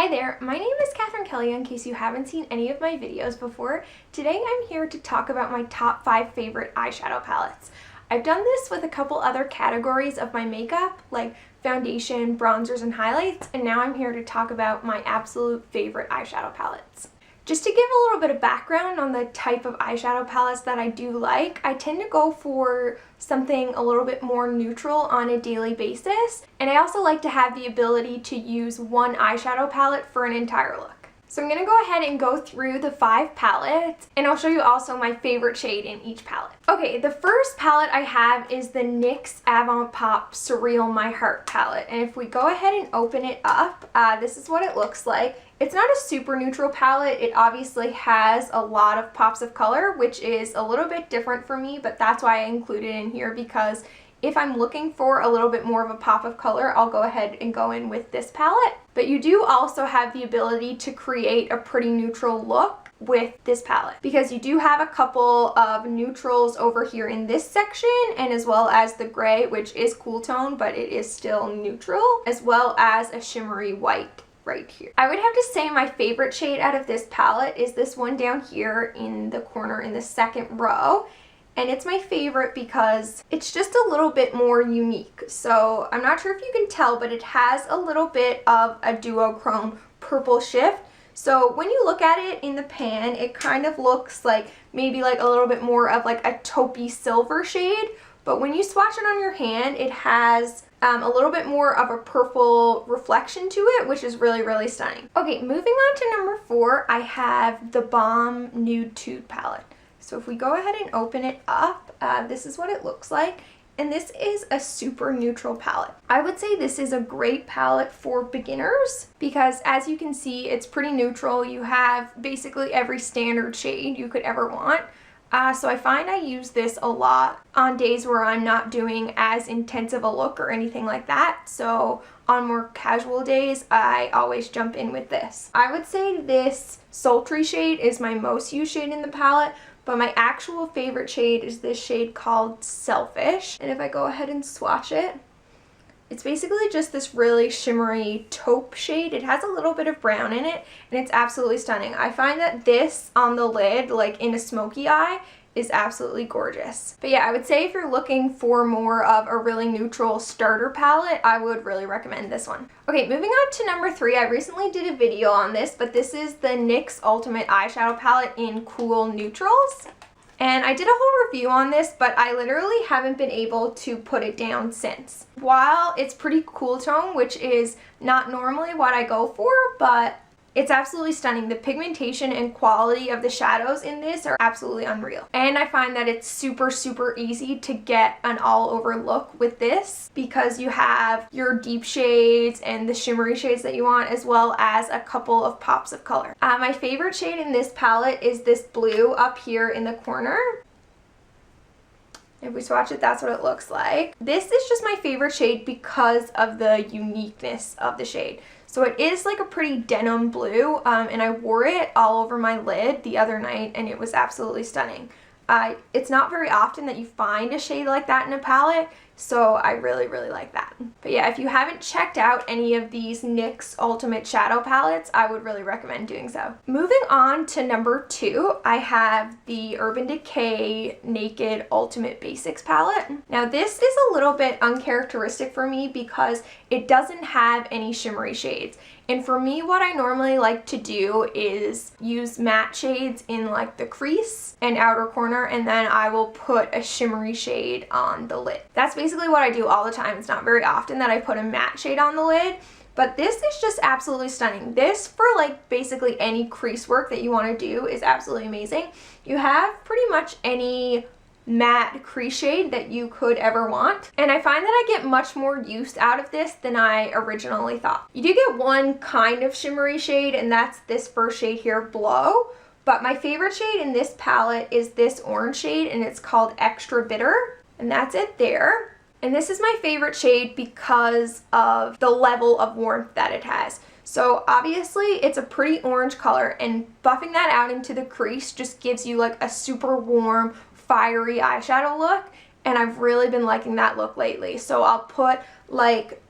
Hi there, my name is Catherine Kelly in case you haven't seen any of my videos before. Today I'm here to talk about my top 5 favorite eyeshadow palettes. I've done this with a couple other categories of my makeup like foundation, bronzers, and highlights, and now I'm here to talk about my absolute favorite eyeshadow palettes. Just to give a little bit of background on the type of eyeshadow palettes that I do like, I tend to go for something a little bit more neutral on a daily basis, and I also like to have the ability to use one eyeshadow palette for an entire look. So I'm going to go ahead and go through the 5 palettes, and I'll show you also my favorite shade in each palette. Okay, the first palette I have is the NYX Avant Pop Surreal My Heart palette, and if we go ahead and open it up, this is what it looks like. It's not a super neutral palette. It obviously has a lot of pops of color, which is a little bit different for me, but that's why I include it in here, because if I'm looking for a little bit more of a pop of color, I'll go ahead and go in with this palette. But you do also have the ability to create a pretty neutral look with this palette, because you do have a couple of neutrals over here in this section, and as well as the gray, which is cool tone, but it is still neutral, as well as a shimmery white right here. I would have to say my favorite shade out of this palette is this one down here in the corner in the second row. And it's my favorite because it's just a little bit more unique. So I'm not sure if you can tell, but it has a little bit of a duochrome purple shift. So when you look at it in the pan, it kind of looks like maybe like a little bit more of like a taupey silver shade. But when you swatch it on your hand, it has a little bit more of a purple reflection to it, which is really, really stunning. Okay, moving on to number 4, I have the Balm Nude Tude palette. So if we go ahead and open it up, this is what it looks like. And this is a super neutral palette. I would say this is a great palette for beginners because, as you can see, it's pretty neutral. You have basically every standard shade you could ever want. So I find I use this a lot on days where I'm not doing as intensive a look or anything like that. So on more casual days, I always jump in with this. I would say this sultry shade is my most used shade in the palette, but my actual favorite shade is this shade called Selfish. And if I go ahead and swatch it, it's basically just this really shimmery taupe shade. It has a little bit of brown in it, and it's absolutely stunning. I find that this on the lid, like in a smoky eye, is absolutely gorgeous. But yeah, I would say if you're looking for more of a really neutral starter palette, I would really recommend this one. Okay, moving on to number 3. I recently did a video on this, but this is the NYX Ultimate Eyeshadow Palette in Cool Neutrals. And I did a whole review on this, but I literally haven't been able to put it down since. While it's pretty cool tone, which is not normally what I go for, but it's absolutely stunning. The pigmentation and quality of the shadows in this are absolutely unreal. And I find that it's super, super easy to get an all-over look with this because you have your deep shades and the shimmery shades that you want, as well as a couple of pops of color. My favorite shade in this palette is this blue up here in the corner. If we swatch it, that's what it looks like. This is just my favorite shade because of the uniqueness of the shade. So it is like a pretty denim blue, and I wore it all over my lid the other night, and it was absolutely stunning. It's not very often that you find a shade like that in a palette, so I really, really like that. But yeah, if you haven't checked out any of these NYX Ultimate Shadow palettes, I would really recommend doing so. Moving on to number 2, I have the Urban Decay Naked Ultimate Basics palette. Now this is a little bit uncharacteristic for me because it doesn't have any shimmery shades. And for me, what I normally like to do is use matte shades in like the crease and outer corner, and then I will put a shimmery shade on the lid. That's basically what I do all the time. It's not very often that I put a matte shade on the lid, but this is just absolutely stunning. This, for like basically any crease work that you want to do, is absolutely amazing. You have pretty much any matte crease shade that you could ever want, and I find that I get much more use out of this than I originally thought. You do get one kind of shimmery shade, and that's this first shade here, Blow, but my favorite shade in this palette is this orange shade, and it's called Extra Bitter, and that's it there. And this is my favorite shade because of the level of warmth that it has. So obviously it's a pretty orange color, and buffing that out into the crease just gives you like a super warm, fiery eyeshadow look, and I've really been liking that look lately. So I'll put like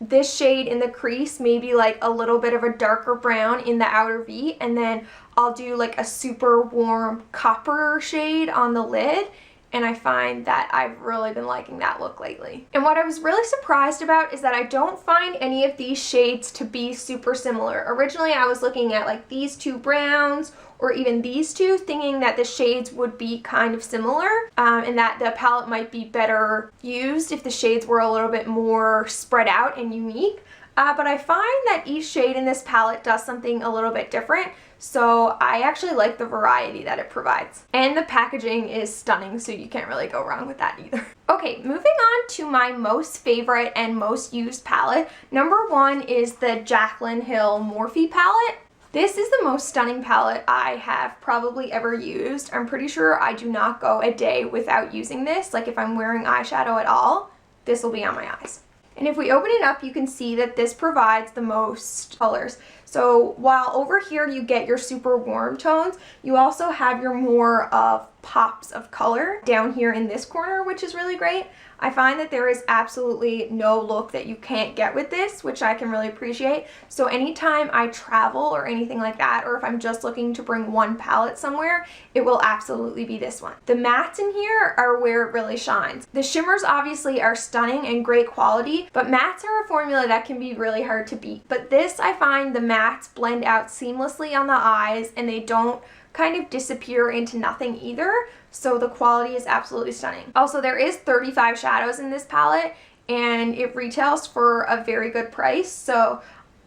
this shade in the crease, maybe like a little bit of a darker brown in the outer V, and then I'll do like a super warm copper shade on the lid. And I find that I've really been liking that look lately. And what I was really surprised about is that I don't find any of these shades to be super similar. Originally I was looking at like these two browns or even these two, thinking that the shades would be kind of similar and that the palette might be better used if the shades were a little bit more spread out and unique. But I find that each shade in this palette does something a little bit different. So I actually like the variety that it provides. And the packaging is stunning, so you can't really go wrong with that either. Okay, moving on to my most favorite and most used palette. Number one is the Jaclyn Hill Morphe palette. This is the most stunning palette I have probably ever used. I'm pretty sure I do not go a day without using this. Like if I'm wearing eyeshadow at all, this will be on my eyes. And if we open it up, you can see that this provides the most colors. So while over here you get your super warm tones, you also have your more of pops of color down here in this corner, which is really great. I find that there is absolutely no look that you can't get with this, which I can really appreciate. So anytime I travel or anything like that, or if I'm just looking to bring one palette somewhere, it will absolutely be this one. The mattes in here are where it really shines. The shimmers obviously are stunning and great quality, but mattes are a formula that can be really hard to beat. But this, I find the mattes blend out seamlessly on the eyes and they don't kind of disappear into nothing either. So the quality is absolutely stunning. Also, there is 35 shadows in this palette and it retails for a very good price. So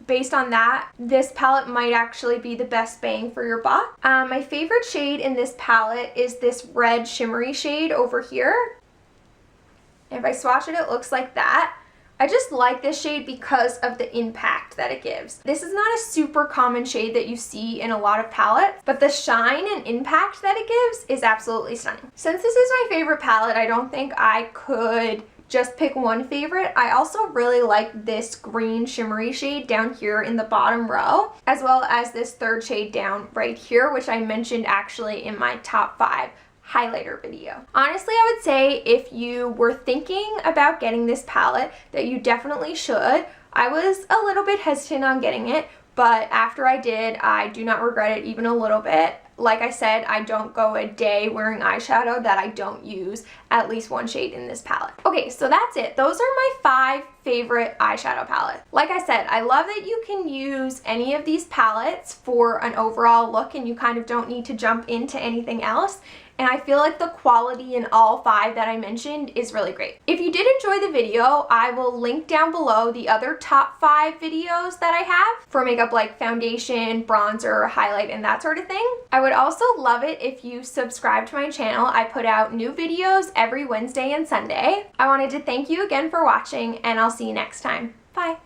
based on that, this palette might actually be the best bang for your buck. My favorite shade in this palette is this red shimmery shade over here. If I swatch it, it looks like that. I just like this shade because of the impact that it gives. This is not a super common shade that you see in a lot of palettes, but the shine and impact that it gives is absolutely stunning. Since this is my favorite palette, I don't think I could just pick one favorite. I also really like this green shimmery shade down here in the bottom row, as well as this third shade down right here, which I mentioned actually in my top 5 highlighter video. Honestly, I would say if you were thinking about getting this palette, that you definitely should. I was a little bit hesitant on getting it, but after I did, I do not regret it even a little bit. Like I said, I don't go a day wearing eyeshadow that I don't use at least one shade in this palette. Okay, so that's it. Those are my 5 favorite eyeshadow palettes. Like I said, I love that you can use any of these palettes for an overall look and you kind of don't need to jump into anything else. And I feel like the quality in all 5 that I mentioned is really great. If you did enjoy the video, I will link down below the other top 5 videos that I have for makeup like foundation, bronzer, highlight, and that sort of thing. I would also love it if you subscribe to my channel. I put out new videos every Wednesday and Sunday. I wanted to thank you again for watching, and I'll see you next time. Bye!